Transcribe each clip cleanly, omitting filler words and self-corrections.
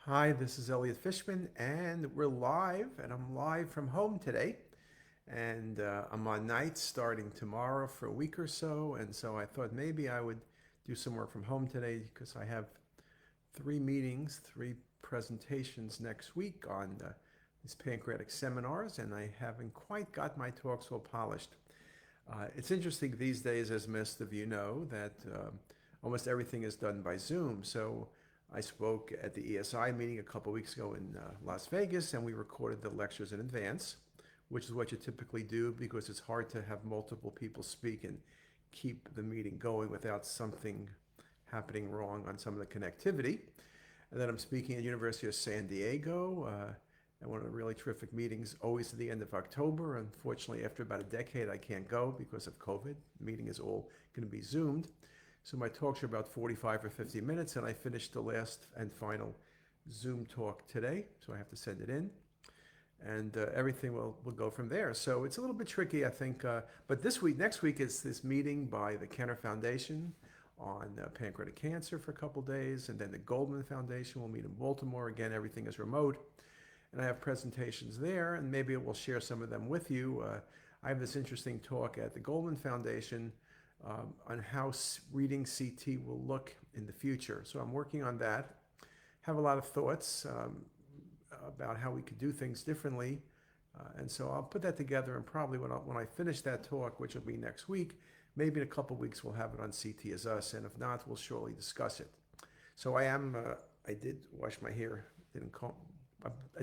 Hi, this is Elliot Fishman, and we're live, and I'm live from home today. And I'm on nights starting tomorrow for a week or so. And so I thought maybe I would do some work from home today because I have three meetings, three presentations next week on these pancreatic seminars, and I haven't quite got my talks all polished. It's interesting these days, as most of you know, that almost everything is done by Zoom. So I spoke at the ESI meeting a couple weeks ago in Las Vegas, and we recorded the lectures in advance, which is what you typically do because it's hard to have multiple people speak and keep the meeting going without something happening wrong on some of the connectivity. And then I'm speaking at University of San Diego at one of the really terrific meetings, always at the end of October. Unfortunately, after about a decade, I can't go because of COVID. The meeting is all going to be Zoomed. So my talks are about 45 or 50 minutes, and I finished the last and final Zoom talk today, so I have to send it in. And everything will go from there. So it's a little bit tricky, I think. But next week is this meeting by the Kenner Foundation on pancreatic cancer for a couple days, and then the Goldman Foundation will meet in Baltimore. Again, everything is remote, and I have presentations there, and maybe we'll share some of them with you. I have this interesting talk at the Goldman Foundation on how reading CT will look in the future. So I'm working on that. Have a lot of thoughts about how we could do things differently. And so I'll put that together, and probably when I finish that talk, which will be next week, maybe in a couple of weeks we'll have it on CTisus, and if not, we'll surely discuss it. So I did wash my hair, I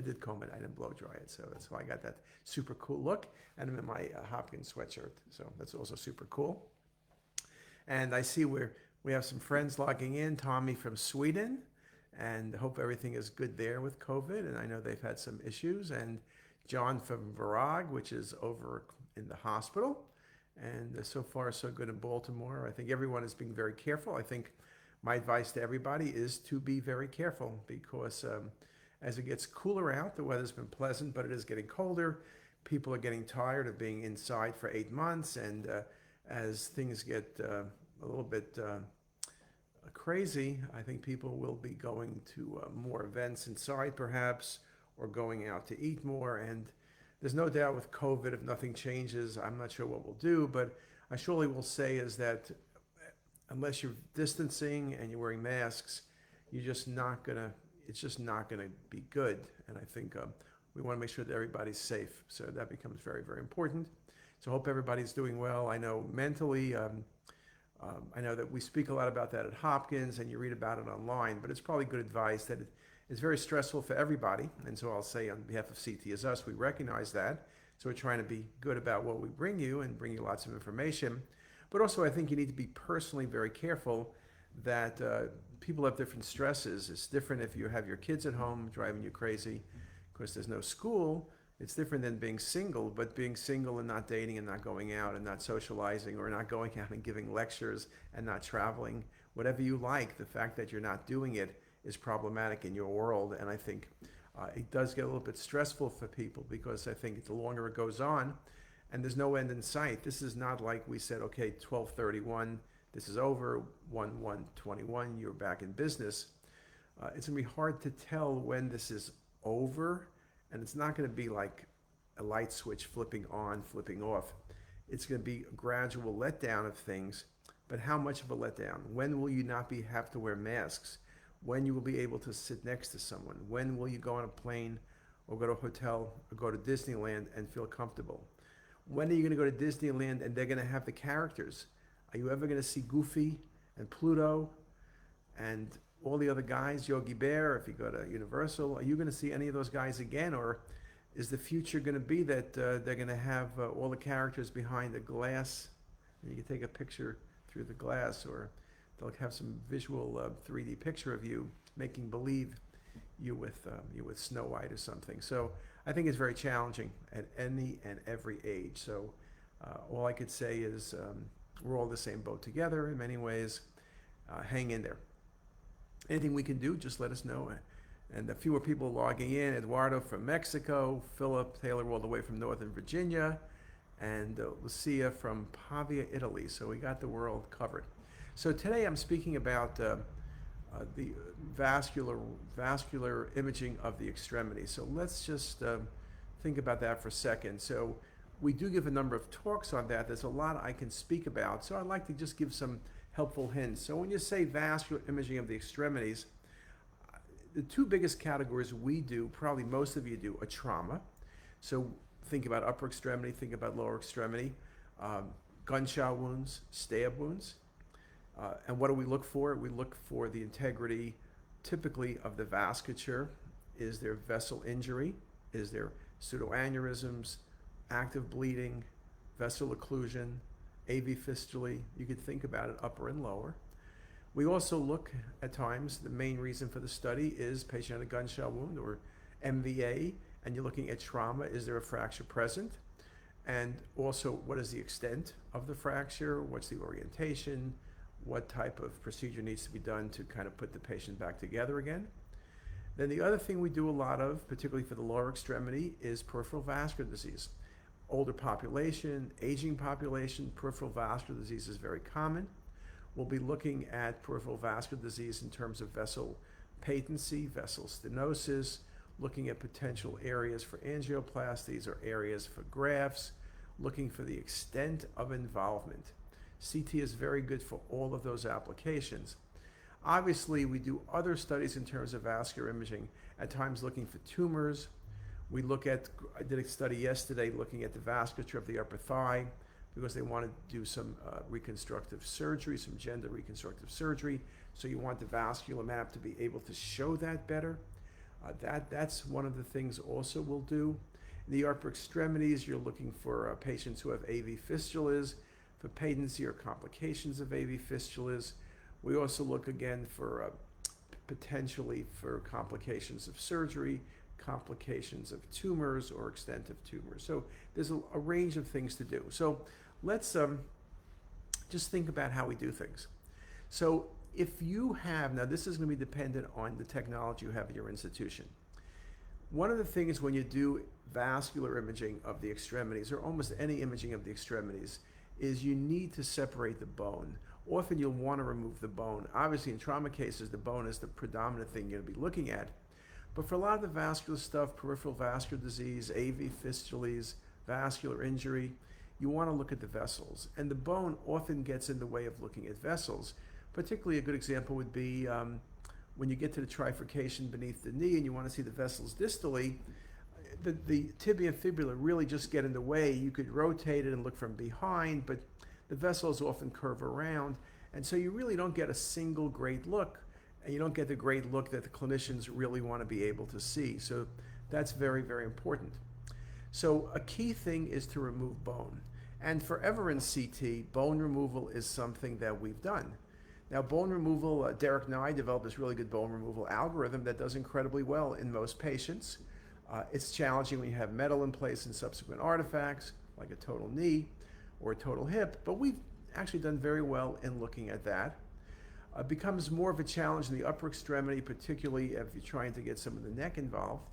did comb it, I didn't blow dry it, so that's why I got that super cool look, and I'm in my Hopkins sweatshirt, so that's also super cool. And I see we have some friends logging in, Tommy from Sweden, and hope everything is good there with COVID. And I know they've had some issues. And John from Virag, which is over in the hospital. And so far, so good in Baltimore. I think everyone is being very careful. I think my advice to everybody is to be very careful because as it gets cooler out, the weather's been pleasant, but it is getting colder. People are getting tired of being inside for 8 months. And as things get a little bit crazy, I think people will be going to more events inside perhaps, or going out to eat more. And there's no doubt with COVID, if nothing changes, I'm not sure what we'll do, but I surely will say is that unless you're distancing and you're wearing masks, it's just not gonna be good. And I think we want to make sure that everybody's safe. So that becomes very, very important. So I hope everybody's doing well. I know mentally, I know that we speak a lot about that at Hopkins and you read about it online, but it's probably good advice that it's very stressful for everybody. And so I'll say on behalf of CTisus, we recognize that. So we're trying to be good about what we bring you and bring you lots of information. But also I think you need to be personally very careful that people have different stresses. It's different if you have your kids at home driving you crazy because there's no school. It's different than being single, but being single and not dating and not going out and not socializing or not going out and giving lectures and not traveling, whatever you like, the fact that you're not doing it is problematic in your world. And I think it does get a little bit stressful for people because I think the longer it goes on and there's no end in sight. This is not like we said, okay, 12/31, this is over, 1/1/21, you're back in business. It's going to be hard to tell when this is over. And it's not going to be like a light switch flipping on, flipping off. It's going to be a gradual letdown of things. But how much of a letdown? When will you not have to wear masks? When you will be able to sit next to someone? When will you go on a plane or go to a hotel or go to Disneyland and feel comfortable? When are you going to go to Disneyland and they're going to have the characters? Are you ever going to see Goofy and Pluto and all the other guys, Yogi Bear, if you go to Universal? Are you going to see any of those guys again? Or is the future going to be that they're going to have all the characters behind the glass and you can take a picture through the glass, or they'll have some visual 3D picture of you making believe you with Snow White or something. So I think it's very challenging at any and every age. So all I could say is we're all in the same boat together in many ways. Hang in there. Anything we can do, just let us know. And a fewer people logging in. Eduardo from Mexico, Philip Taylor all the way from Northern Virginia, and Lucia from Pavia, Italy. So we got the world covered. So today I'm speaking about the vascular imaging of the extremity. So let's just think about that for a second. So we do give a number of talks on that. There's a lot I can speak about. So I'd like to just give some helpful hints. So when you say vascular imaging of the extremities, the two biggest categories we do, probably most of you do, a trauma. So think about upper extremity, think about lower extremity, gunshot wounds, stab wounds. And what do we look for? We look for the integrity, typically, of the vasculature. Is there vessel injury? Is there pseudoaneurysms, active bleeding, vessel occlusion, AV fistulae? You could think about it upper and lower. We also look at times, the main reason for the study is patient had a gunshot wound or MVA, and you're looking at trauma. Is there a fracture present? And also, what is the extent of the fracture? What's the orientation? What type of procedure needs to be done to kind of put the patient back together again? Then the other thing we do a lot of, particularly for the lower extremity, is peripheral vascular disease. Older population, aging population, peripheral vascular disease is very common. We'll be looking at peripheral vascular disease in terms of vessel patency, vessel stenosis, looking at potential areas for angioplasties or areas for grafts, looking for the extent of involvement. CT is very good for all of those applications. Obviously, we do other studies in terms of vascular imaging, at times looking for tumors. I did a study yesterday looking at the vasculature of the upper thigh because they wanted to do some reconstructive surgery, some gender reconstructive surgery. So you want the vascular map to be able to show that better. That's one of the things also we'll do. In the upper extremities, you're looking for patients who have AV fistulas, for patency or complications of AV fistulas. We also look again for potentially for complications of surgery, complications of tumors or extent of tumors. So there's a range of things to do. So let's just think about how we do things. So if you have, now this is going to be dependent on the technology you have at your institution. One of the things when you do vascular imaging of the extremities, or almost any imaging of the extremities, is you need to separate the bone. Often you'll want to remove the bone. Obviously in trauma cases, the bone is the predominant thing you're going to be looking at. But for a lot of the vascular stuff, peripheral vascular disease, AV fistulas, vascular injury, you want to look at the vessels. And the bone often gets in the way of looking at vessels. Particularly a good example would be when you get to the trifurcation beneath the knee and you want to see the vessels distally, the tibia and fibula really just get in the way. You could rotate it and look from behind, but the vessels often curve around. And so you really don't get a single great look, and you don't get the great look that the clinicians really want to be able to see. So that's very, very important. So a key thing is to remove bone. And forever in CT, bone removal is something that we've done. Now, bone removal, Derek Nye developed this really good bone removal algorithm that does incredibly well in most patients. It's challenging when you have metal in place and subsequent artifacts, like a total knee or a total hip, but we've actually done very well in looking at that. It becomes more of a challenge in the upper extremity, particularly if you're trying to get some of the neck involved.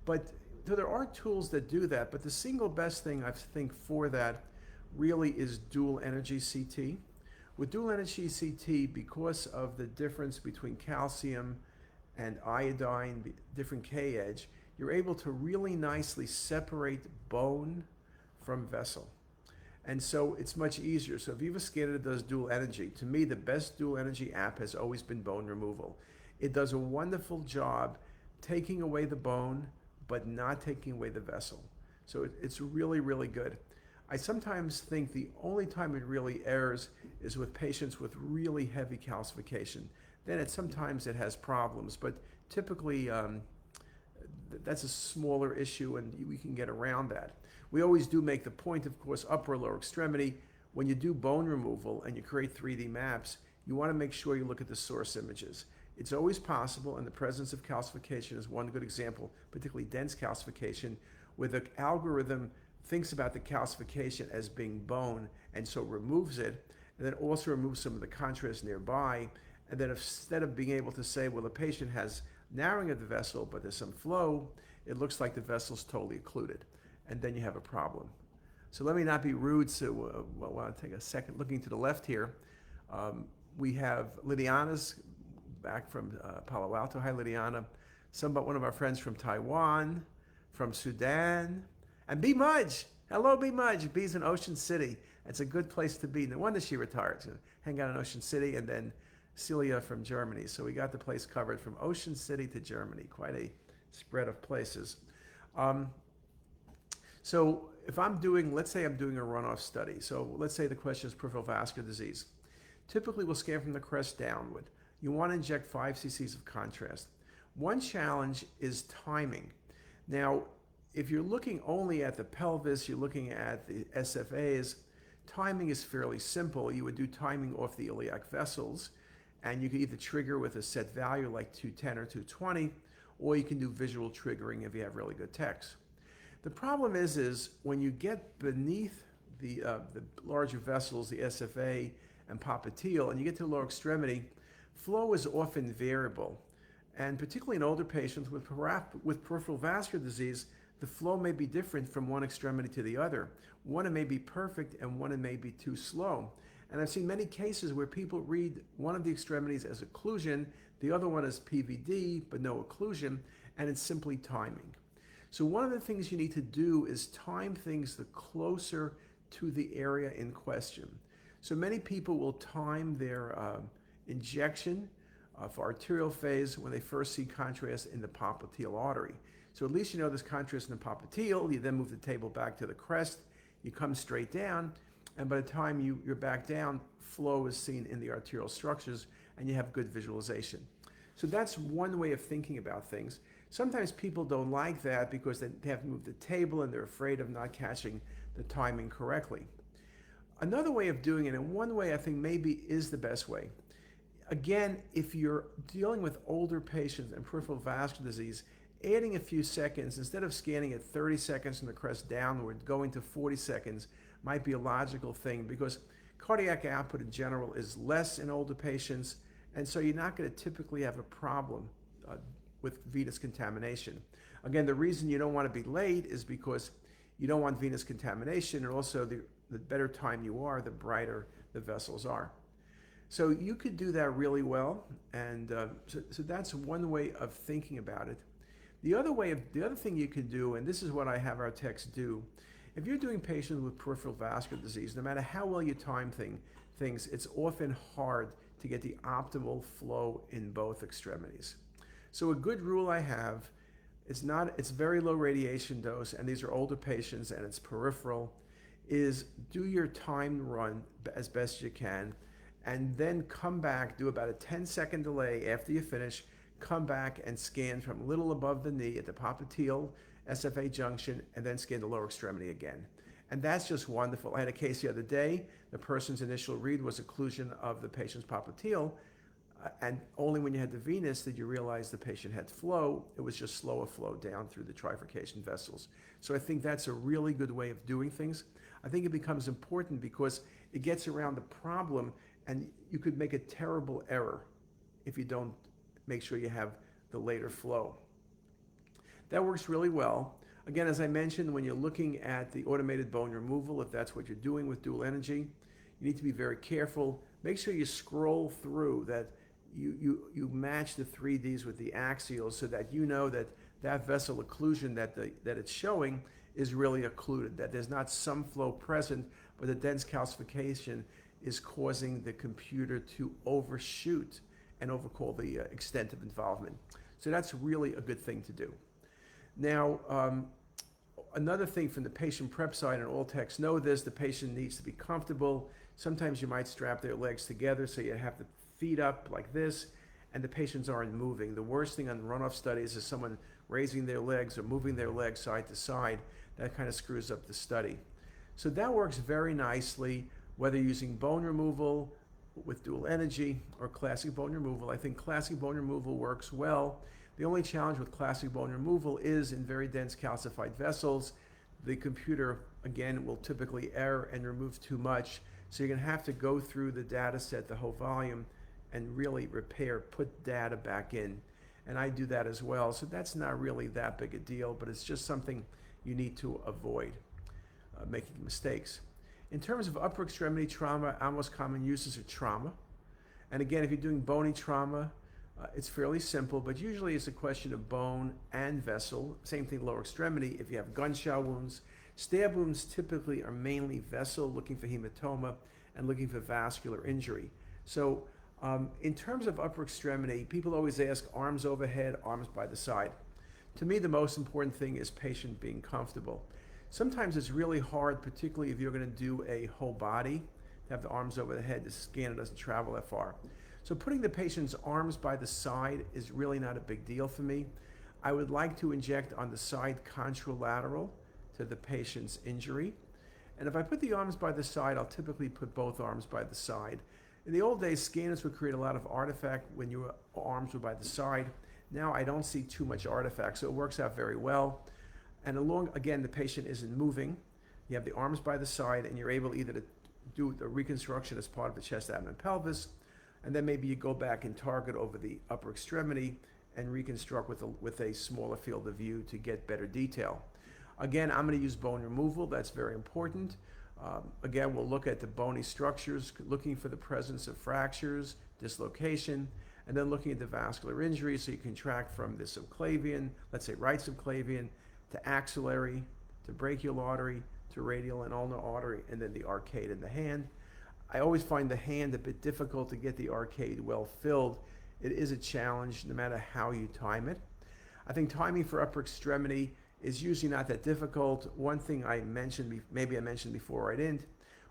But so there are tools that do that, but the single best thing I think for that really is dual energy CT. With dual energy CT, because of the difference between calcium and iodine, different K edge, you're able to really nicely separate bone from vessel. And so it's much easier. So if you have a scanner that does dual energy, to me, the best dual energy app has always been bone removal. It does a wonderful job taking away the bone, but not taking away the vessel. So it's really, really good. I sometimes think the only time it really errs is with patients with really heavy calcification. Then sometimes it has problems, but typically that's a smaller issue and we can get around that. We always do make the point, of course, upper or lower extremity, when you do bone removal and you create 3D maps, you want to make sure you look at the source images. It's always possible, and the presence of calcification is one good example, particularly dense calcification, where the algorithm thinks about the calcification as being bone and so removes it, and then also removes some of the contrast nearby, and then instead of being able to say, well, the patient has narrowing of the vessel, but there's some flow, it looks like the vessel's totally occluded, and then you have a problem. So let me not be rude, so I want to take a second looking to the left here. We have Liliana's back from Palo Alto. Hi, Lydiana. One of our friends from Taiwan, from Sudan, and B. Mudge. Hello, B. Mudge. B's in Ocean City. It's a good place to be. No wonder she retired. So hang out in Ocean City, and then Celia from Germany. So we got the place covered from Ocean City to Germany. Quite a spread of places. So if I'm doing, let's say I'm doing a runoff study. So let's say the question is peripheral vascular disease. Typically, we'll scan from the crest downward. You want to inject 5 cc's of contrast. One challenge is timing. Now, if you're looking only at the pelvis, you're looking at the SFAs, timing is fairly simple. You would do timing off the iliac vessels, and you could either trigger with a set value like 210 or 220, or you can do visual triggering if you have really good techs. The problem is when you get beneath the larger vessels, the SFA and popliteal, and you get to the lower extremity, flow is often variable. And particularly in older patients with peripheral vascular disease, the flow may be different from one extremity to the other. One, it may be perfect, and one, it may be too slow. And I've seen many cases where people read one of the extremities as occlusion, the other one as PVD, but no occlusion, and it's simply timing. So one of the things you need to do is time things the closer to the area in question. So many people will time their injection for arterial phase when they first see contrast in the popliteal artery. So at least you know there's contrast in the popliteal. You then move the table back to the crest. You come straight down, and by the time you're back down, flow is seen in the arterial structures, and you have good visualization. So that's one way of thinking about things. Sometimes people don't like that because they have to move the table and they're afraid of not catching the timing correctly. Another way of doing it, and one way I think maybe is the best way, again, if you're dealing with older patients and peripheral vascular disease, adding a few seconds, instead of scanning at 30 seconds from the crest downward, going to 40 seconds might be a logical thing because cardiac output in general is less in older patients, and so you're not going to typically have a problem with venous contamination. Again, the reason you don't want to be late is because you don't want venous contamination, and also the better time you are, the brighter the vessels are. So you could do that really well, and so that's one way of thinking about it. The other thing you can do, and this is what I have our techs do, if you're doing patients with peripheral vascular disease, no matter how well you time things, it's often hard to get the optimal flow in both extremities. So a good rule I have, it's very low radiation dose, and these are older patients, and it's peripheral, is do your timed run as best you can, and then come back, do about a 10-second delay after you finish, come back and scan from a little above the knee at the popliteal SFA junction, and then scan the lower extremity again. And that's just wonderful. I had a case the other day. The person's initial read was occlusion of the patient's popliteal, and only when you had the venous did you realize the patient had flow. It was just slower flow down through the trifurcation vessels. So I think that's a really good way of doing things. I think it becomes important because it gets around the problem, and you could make a terrible error if you don't make sure you have the later flow. That works really well. Again, as I mentioned, when you're looking at the automated bone removal, if that's what you're doing with dual energy, you need to be very careful. Make sure you scroll through that you match the 3Ds with the axials so that you know that that vessel occlusion that it's showing is really occluded, that there's not some flow present, but the dense calcification is causing the computer to overshoot and overcall the extent of involvement. So that's really a good thing to do. Now, another thing from the patient prep side, and all techs know this, the patient needs to be comfortable. Sometimes you might strap their legs together so you have the feet up like this, and the patients aren't moving. The worst thing on runoff studies is someone raising their legs or moving their legs side to side. That kind of screws up the study. So that works very nicely, whether you're using bone removal with dual energy or classic bone removal. I think classic bone removal works well. The only challenge with classic bone removal is in very dense calcified vessels. The computer, again, will typically err and remove too much. So you're going to have to go through the data set, the whole volume, and really repair, put data back in. And I do that as well. So that's not really that big a deal, but it's just something you need to avoid making mistakes. In terms of upper extremity trauma, our most common uses are trauma. And again, if you're doing bony trauma, It's fairly simple, but usually it's a question of bone and vessel. Same thing, lower extremity. If you have gunshot wounds, stab wounds typically are mainly vessel, looking for hematoma and looking for vascular injury. So, in terms of upper extremity, people always ask arms overhead, arms by the side. To me, the most important thing is patient being comfortable. Sometimes it's really hard, particularly if you're going to do a whole body, to have the arms over the head. The scanner doesn't travel that far. So putting the patient's arms by the side is really not a big deal for me. I would like to inject on the side contralateral to the patient's injury. And if I put the arms by the side, I'll typically put both arms by the side. In the old days, scanners would create a lot of artifact when your arms were by the side. Now I don't see too much artifact, so it works out very well. And again, the patient isn't moving. You have the arms by the side, and you're able either to do the reconstruction as part of the chest, abdomen, pelvis, and then maybe you go back and target over the upper extremity and reconstruct with a smaller field of view to get better detail. Again, I'm going to use bone removal. That's very important. Again, we'll look at the bony structures, looking for the presence of fractures, dislocation, and then looking at the vascular injury, so you can track from the subclavian, let's say right subclavian, to axillary, to brachial artery, to radial and ulnar artery, and then the arcade in the hand. I always find the hand a bit difficult to get the arcade well filled. It is a challenge no matter how you time it. I think timing for upper extremity is usually not that difficult. One thing I mentioned, maybe I mentioned before I didn't,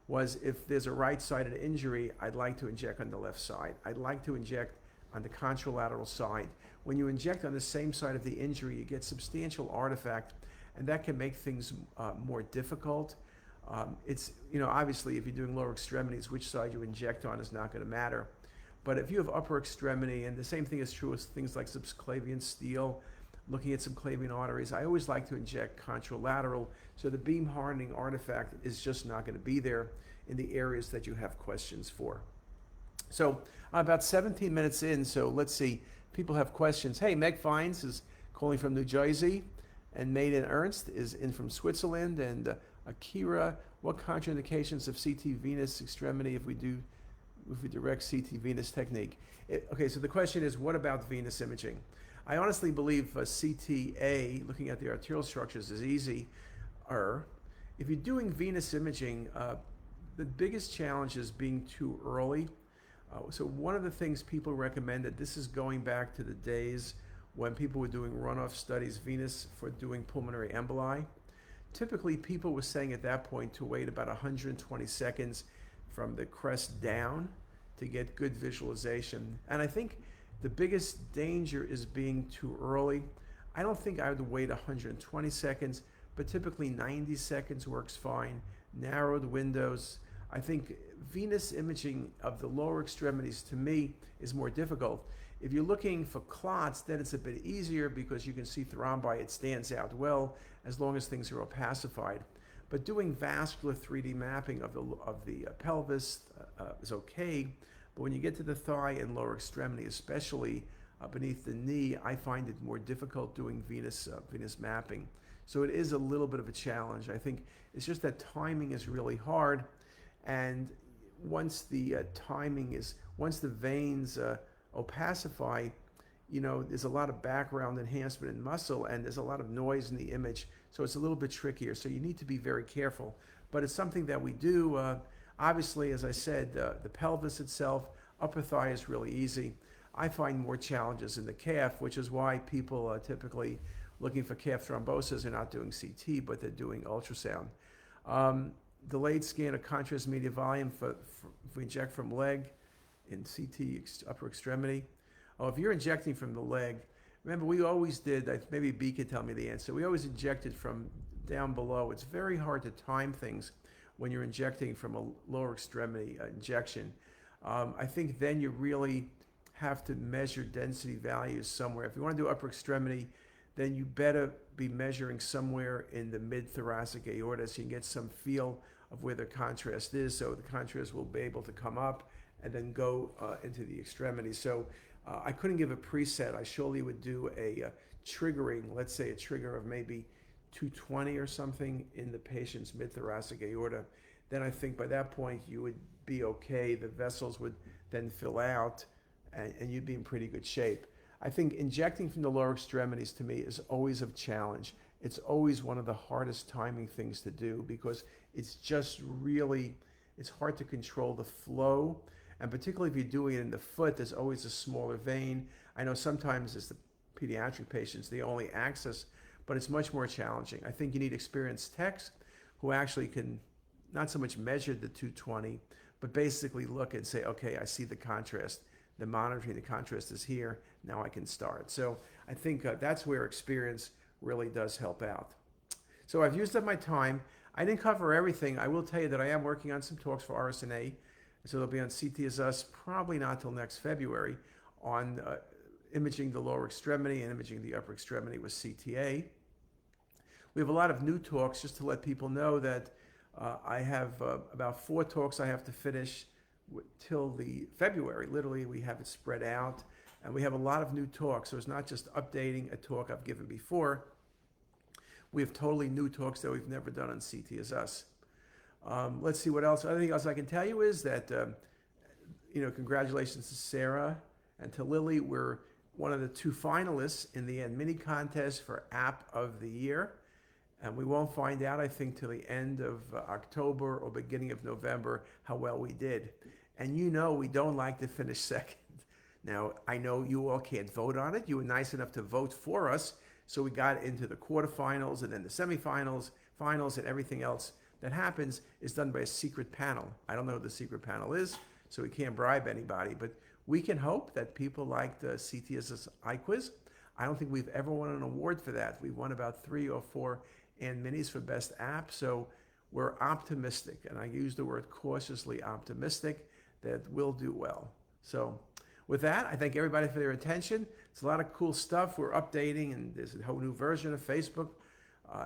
was if there's a right-sided injury, I'd like to inject on the left side. I'd like to inject on the contralateral side. When you inject on the same side of the injury, you get substantial artifact, and that can make things more difficult. It's, obviously if you're doing lower extremities, which side you inject on is not going to matter. But if you have upper extremity, and the same thing is true with things like subclavian steel, looking at subclavian arteries, I always like to inject contralateral, so the beam hardening artifact is just not going to be there in the areas that you have questions for. So about 17 minutes in, so let's see, people have questions. Hey, Meg Fines is calling from New Jersey, and Maiden Ernst is in from Switzerland, and Akira, what contraindications of CT venous extremity if we direct CT venous technique? Okay, so the question is, what about venous imaging? I honestly believe CTA, looking at the arterial structures, is easier. If you're doing venous imaging, the biggest challenge is being too early. So one of the things people recommend, that this is going back to the days when people were doing runoff studies, venous, for doing pulmonary emboli. Typically, people were saying at that point to wait about 120 seconds from the crest down to get good visualization. And I think the biggest danger is being too early. I don't think I would wait 120 seconds, but typically 90 seconds works fine. Narrowed windows. I think venous imaging of the lower extremities, to me, is more difficult. If you're looking for clots, then it's a bit easier because you can see thrombi, it stands out well as long as things are opacified. But doing vascular 3D mapping of the pelvis is okay, but when you get to the thigh and lower extremity, especially beneath the knee, I find it more difficult doing venous mapping. So it is a little bit of a challenge. I think it's just that timing is really hard, and once the once the veins opacify, there's a lot of background enhancement in muscle, and there's a lot of noise in the image, so it's a little bit trickier. So you need to be very careful. But it's something that we do. Obviously, as I said, the pelvis itself, upper thigh is really easy. I find more challenges in the calf, which is why people are typically looking for calf thrombosis are not doing CT, but they're doing ultrasound. Delayed scan of contrast media volume if we inject from leg in CT upper extremity. Oh, if you're injecting from the leg, remember we always did, maybe B could tell me the answer, we always injected from down below. It's very hard to time things when you're injecting from a lower extremity injection. I think then you really have to measure density values somewhere. If you want to do upper extremity, then you better be measuring somewhere in the mid-thoracic aorta so you can get some feel of where the contrast is, so the contrast will be able to come up and then go into the extremity. So I couldn't give a preset. I surely would do a triggering, let's say a trigger of maybe 220 or something in the patient's mid-thoracic aorta. Then I think by that point you would be okay. The vessels would then fill out, and you'd be in pretty good shape. I think injecting from the lower extremities to me is always a challenge. It's always one of the hardest timing things to do because it's just really, it's hard to control the flow. And particularly if you're doing it in the foot, there's always a smaller vein. I know sometimes as the pediatric patients, the only access, but it's much more challenging. I think you need experienced techs who actually can not so much measure the 220, but basically look and say, okay, I see the contrast. The monitoring, the contrast is here. Now I can start. So I think that's where experience really does help out. So I've used up my time. I didn't cover everything. I will tell you that I am working on some talks for RSNA. So they'll be on CTisus probably not till next February on imaging the lower extremity and imaging the upper extremity with CTA. We have a lot of new talks just to let people know that I have about 4 talks I have to finish till the February. Literally, we have it spread out, and we have a lot of new talks. So it's not just updating a talk I've given before. We have totally new talks that we've never done on CTisus. Let's see what else. Other thing else I can tell you is that, congratulations to Sarah and to Lily. We're one of the 2 finalists in the mini contest for App of the Year. And we won't find out, I think, till the end of October or beginning of November how well we did. And we don't like to finish second. Now, I know you all can't vote on it. You were nice enough to vote for us. So we got into the quarterfinals and then the semifinals, finals, and everything else that happens is done by a secret panel. I don't know who the secret panel is, so we can't bribe anybody. But we can hope that people like the CTisus iQuiz. I don't think we've ever won an award for that. We've won about 3 or 4 and minis for best app. So we're optimistic, and I use the word cautiously optimistic, that we'll do well. So with that, I thank everybody for their attention. It's a lot of cool stuff we're updating, and there's a whole new version of Facebook,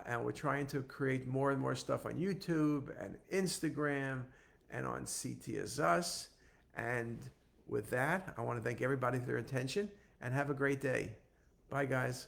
and we're trying to create more and more stuff on YouTube and Instagram and on CTisus. And with that, I want to thank everybody for their attention, and have a great day. Bye, guys.